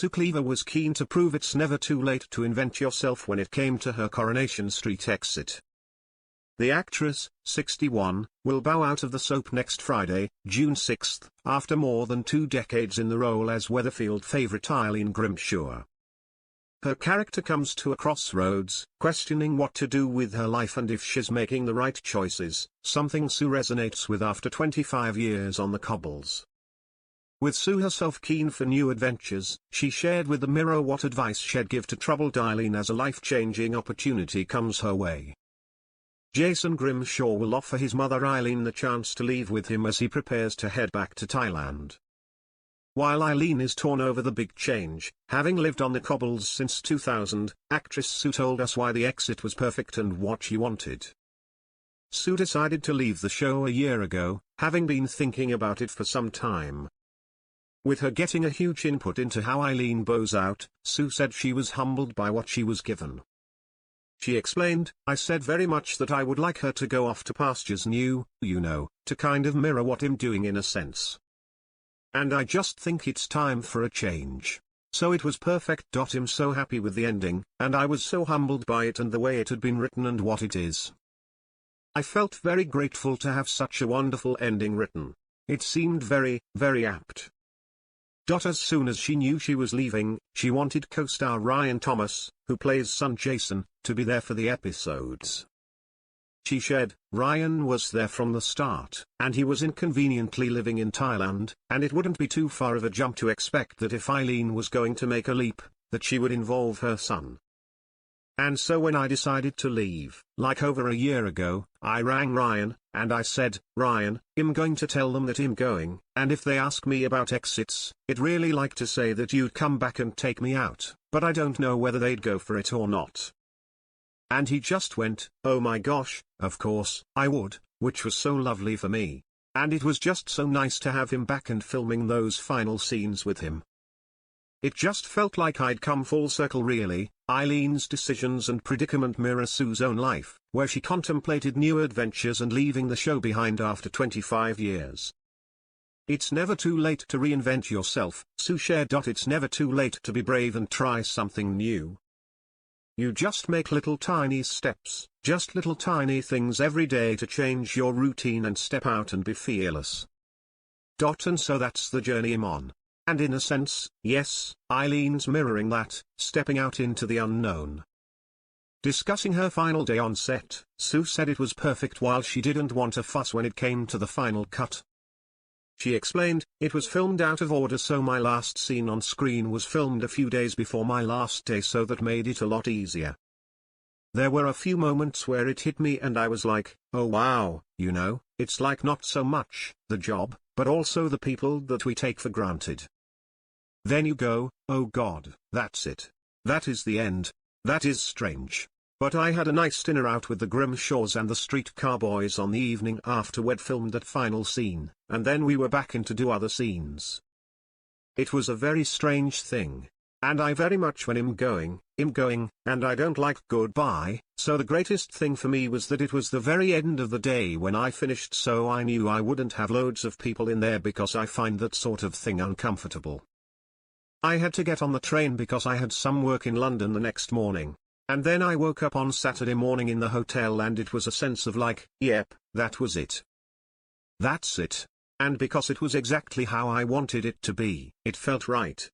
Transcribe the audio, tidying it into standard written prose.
Sue Cleaver was keen to prove it's never too late to invent yourself when it came to her Coronation Street exit. The actress, 61, will bow out of the soap next Friday, June 6, after more than 2 decades in the role as Weatherfield favourite Eileen Grimshaw. Her character comes to a crossroads, questioning what to do with her life and if she's making the right choices, something Sue resonates with after 25 years on the cobbles. With Sue herself keen for new adventures, she shared with the Mirror what advice she'd give to troubled Eileen as a life-changing opportunity comes her way. Jason Grimshaw will offer his mother Eileen the chance to leave with him as he prepares to head back to Thailand. While Eileen is torn over the big change, having lived on the cobbles since 2000, actress Sue told us why the exit was perfect and what she wanted. Sue decided to leave the show a year ago, having been thinking about it for some time. With her getting a huge input into how Eileen bows out, Sue said she was humbled by what she was given. She explained, "I said very much that I would like her to go off to pastures new, to kind of mirror what I'm doing in a sense. And I just think it's time for a change. So it was perfect. I'm so happy with the ending, and I was so humbled by it and the way it had been written and what it is. I felt very grateful to have such a wonderful ending written. It seemed very, very apt." As soon as she knew she was leaving, she wanted co-star Ryan Thomas, who plays son Jason, to be there for the episodes. She shared, "Ryan was there from the start, and he was inconveniently living in Thailand, and it wouldn't be too far of a jump to expect that if Eileen was going to make a leap, that she would involve her son. And so when I decided to leave, like over a year ago, I rang Ryan, and I said, 'Ryan, I'm going to tell them that I'm going, and if they ask me about exits, I'd really like to say that you'd come back and take me out, but I don't know whether they'd go for it or not.' And he just went, 'Oh my gosh, of course, I would,' which was so lovely for me. And it was just so nice to have him back and filming those final scenes with him. It just felt like I'd come full circle really." Eileen's decisions and predicament mirror Sue's own life, where she contemplated new adventures and leaving the show behind after 25 years. "It's never too late to reinvent yourself," Sue shared. "It's never too late to be brave and try something new. You just make little tiny steps, just little tiny things every day to change your routine and step out and be fearless. And so that's the journey I'm on. And in a sense, yes, Eileen's mirroring that, stepping out into the unknown." Discussing her final day on set, Sue said it was perfect while she didn't want a fuss when it came to the final cut. She explained, "It was filmed out of order, so my last scene on screen was filmed a few days before my last day, so that made it a lot easier. There were a few moments where it hit me and I was like, oh wow, it's like not so much the job, but also the people that we take for granted. Then you go, oh God, that's it. That is the end. That is strange. But I had a nice dinner out with the Grimshaws and the Street Cowboys on the evening after we'd filmed that final scene, and then we were back in to do other scenes. It was a very strange thing. And I very much when I'm going, and I don't like goodbye, so the greatest thing for me was that it was the very end of the day when I finished, so I knew I wouldn't have loads of people in there because I find that sort of thing uncomfortable. I had to get on the train because I had some work in London the next morning, and then I woke up on Saturday morning in the hotel and it was a sense of like, yep, that was it. That's it. And because it was exactly how I wanted it to be, it felt right.